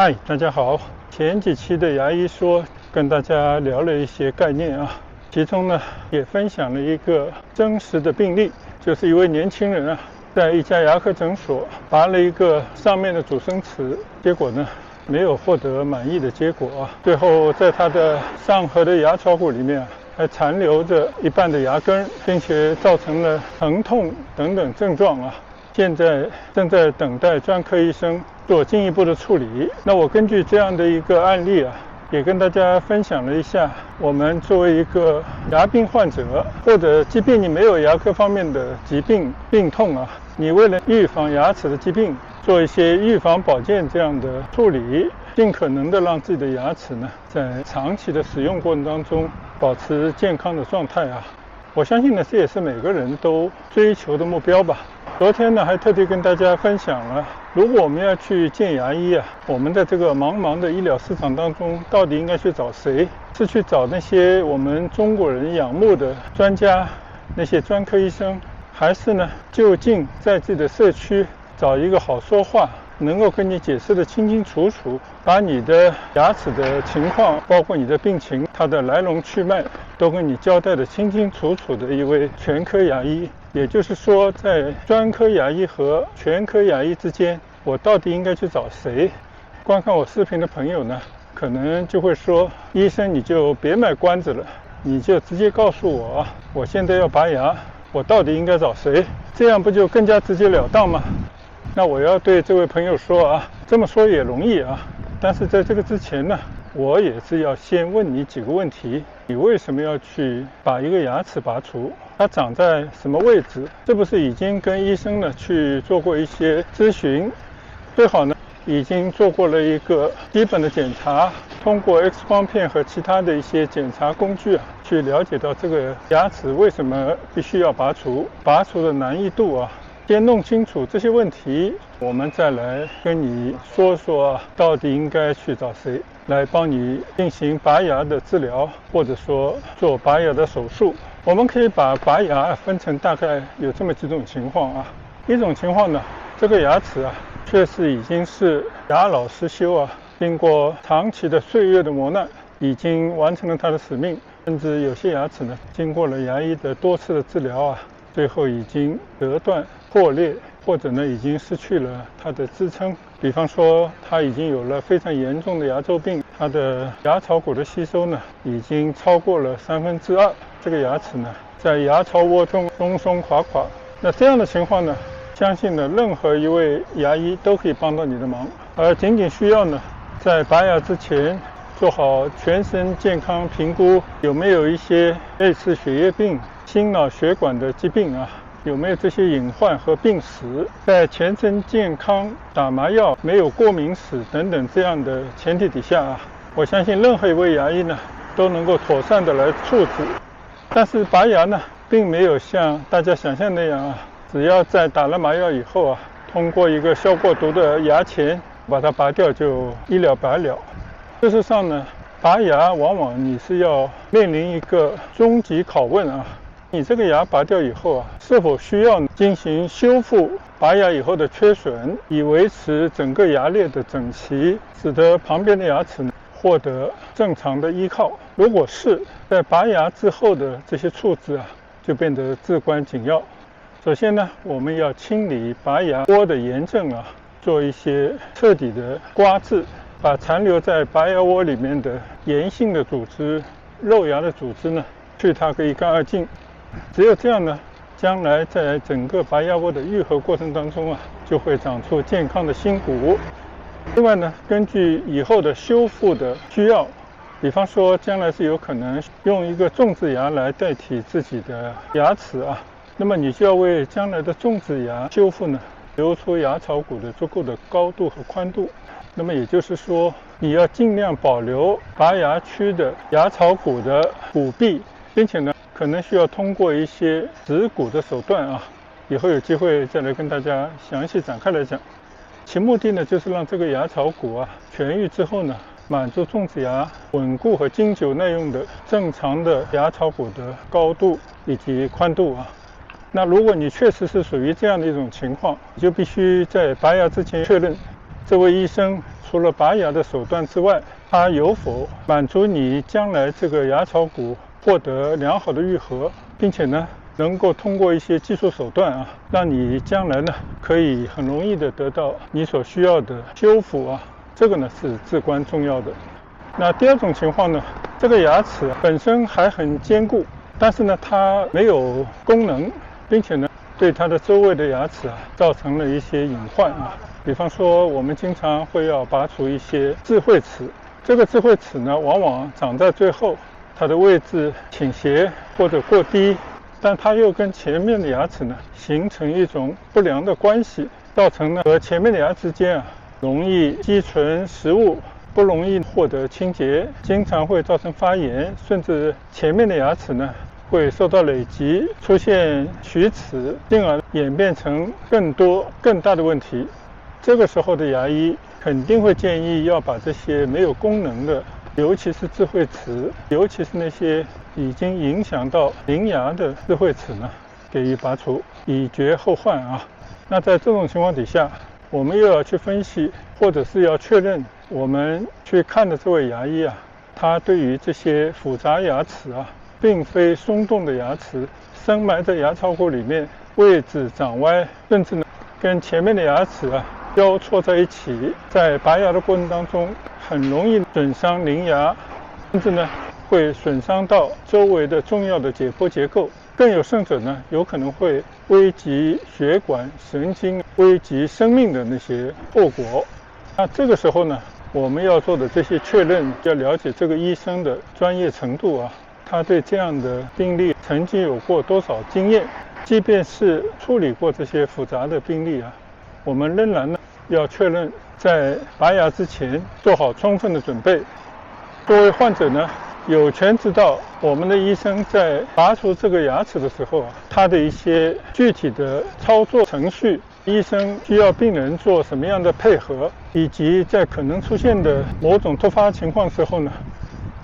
嗨，大家好。前几期的牙医说跟大家聊了一些概念啊，其中呢也分享了一个真实的病例，就是一位年轻人啊，在一家牙科诊所拔了一个上面的阻生齿，结果呢没有获得满意的结果啊，最后在他的上颌的牙槽骨里面还残留着一半的牙根，并且造成了疼痛等等症状啊。现在正在等待专科医生做进一步的处理。那我根据这样的一个案例啊，也跟大家分享了一下，我们作为一个牙病患者，或者即便你没有牙科方面的疾病病痛啊，你为了预防牙齿的疾病，做一些预防保健这样的处理，尽可能的让自己的牙齿呢，在长期的使用过程当中保持健康的状态啊。我相信呢，这也是每个人都追求的目标吧。昨天呢，还特地跟大家分享了，如果我们要去见牙医啊，我们在这个茫茫的医疗市场当中，到底应该去找谁？是去找那些我们中国人仰慕的专家，那些专科医生，还是呢，就近在自己的社区找一个好说话，能够跟你解释的清清楚楚，把你的牙齿的情况，包括你的病情，它的来龙去脉，都跟你交代的清清楚楚的一位全科牙医。也就是说，在专科牙医和全科牙医之间，我到底应该去找谁？观看我视频的朋友呢，可能就会说，医生你就别卖关子了，你就直接告诉我，我现在要拔牙，我到底应该找谁？这样不就更加直截了当吗？那我要对这位朋友说啊，这么说也容易啊，但是在这个之前呢，我也是要先问你几个问题。你为什么要去把一个牙齿拔除？它长在什么位置？是不是已经跟医生呢去做过一些咨询？最好呢已经做过了一个基本的检查，通过 X 光片和其他的一些检查工具啊，去了解到这个牙齿为什么必须要拔除，拔除的难易度啊。先弄清楚这些问题，我们再来跟你说说到底应该去找谁来帮你进行拔牙的治疗，或者说做拔牙的手术。我们可以把拔牙分成大概有这么几种情况啊。一种情况呢，这个牙齿啊确实已经是牙老失修啊，经过长期的岁月的磨难，已经完成了它的使命，甚至有些牙齿呢经过了牙医的多次的治疗啊，最后已经折断破裂，或者呢已经失去了它的支撑。比方说它已经有了非常严重的牙周病，它的牙槽骨的吸收呢已经超过了2/3，这个牙齿呢在牙槽窝中松松垮垮。那这样的情况呢，相信呢任何一位牙医都可以帮到你的忙，而仅仅需要呢在拔牙之前做好全身健康评估，有没有一些类似血液病、心脑血管的疾病啊，有没有这些隐患和病史，在全身健康、打麻药、没有过敏史等等这样的前提底下啊，我相信任何一位牙医呢都能够妥善的来处置。但是拔牙呢并没有像大家想象那样啊，只要在打了麻药以后啊，通过一个消过毒的牙钳把它拔掉就一了百了。事实上呢，拔牙往往你是要面临一个终极拷问啊，你这个牙拔掉以后啊，是否需要进行修复拔牙以后的缺损，以维持整个牙列的整齐，使得旁边的牙齿获得正常的依靠。如果是在拔牙之后的这些处置啊，就变得至关紧要。首先呢，我们要清理拔牙窝的炎症啊，做一些彻底的刮治，把残留在拔牙窝里面的炎性的组织、肉芽的组织呢，去它个一干二净。只有这样呢，将来在整个拔牙窝的愈合过程当中啊，就会长出健康的新骨。另外呢，根据以后的修复的需要，比方说将来是有可能用一个种植牙来代替自己的牙齿啊，那么你就要为将来的种植牙修复呢，留出牙槽骨的足够的高度和宽度。那么也就是说，你要尽量保留拔牙区的牙槽骨的骨壁，并且呢，可能需要通过一些植骨的手段啊，以后有机会再来跟大家详细展开来讲。其目的呢，就是让这个牙槽骨啊痊愈之后呢，满足种植牙稳固和经久耐用的正常的牙槽骨的高度以及宽度啊。那如果你确实是属于这样的一种情况，你就必须在拔牙之前确认这位医生除了拔牙的手段之外，它有否满足你将来这个牙槽骨获得良好的愈合，并且呢能够通过一些技术手段让你将来呢可以很容易的得到你所需要的修复这个呢是至关重要的。那第二种情况呢，这个牙齿本身还很坚固，但是呢它没有功能，并且呢对它的周围的牙齿造成了一些隐患比方说我们经常会要拔除一些智慧齿，这个智慧齿呢往往长在最后，它的位置倾斜或者过低，但它又跟前面的牙齿呢形成一种不良的关系，造成呢和前面的牙之间容易积存食物，不容易获得清洁，经常会造成发炎，甚至前面的牙齿呢会受到累积，出现龋齿，进而演变成更多更大的问题。这个时候的牙医肯定会建议要把这些没有功能的，尤其是智慧齿，尤其是那些已经影响到邻牙的智慧齿呢给予拔除，以绝后患那在这种情况底下，我们又要去分析，或者是要确认我们去看的这位牙医他对于这些复杂牙齿并非松动的牙齿，深埋在牙槽骨里面，位置长歪，甚至呢跟前面的牙齿交错在一起，在拔牙的过程当中很容易损伤邻牙，甚至呢会损伤到周围的重要的解剖结构，更有甚者呢有可能会危及血管神经，危及生命的那些后果。那这个时候呢我们要做的这些确认，要了解这个医生的专业程度他对这样的病例曾经有过多少经验，即便是处理过这些复杂的病例我们仍然呢要确认在拔牙之前做好充分的准备。作为患者呢有权知道我们的医生在拔除这个牙齿的时候他的一些具体的操作程序，医生需要病人做什么样的配合，以及在可能出现的某种突发情况时候呢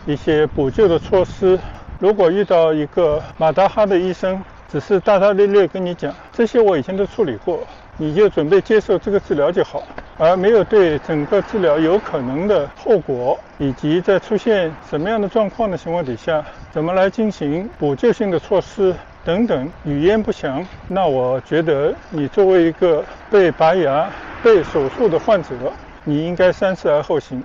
一些补救的措施。如果遇到一个马达哈的医生只是大大咧咧跟你讲这些我以前都处理过，你就准备接受这个治疗就好，而没有对整个治疗有可能的后果，以及在出现什么样的状况的情况底下怎么来进行补救性的措施等等语焉不详，那我觉得你作为一个被拔牙被手术的患者，你应该三思而后行。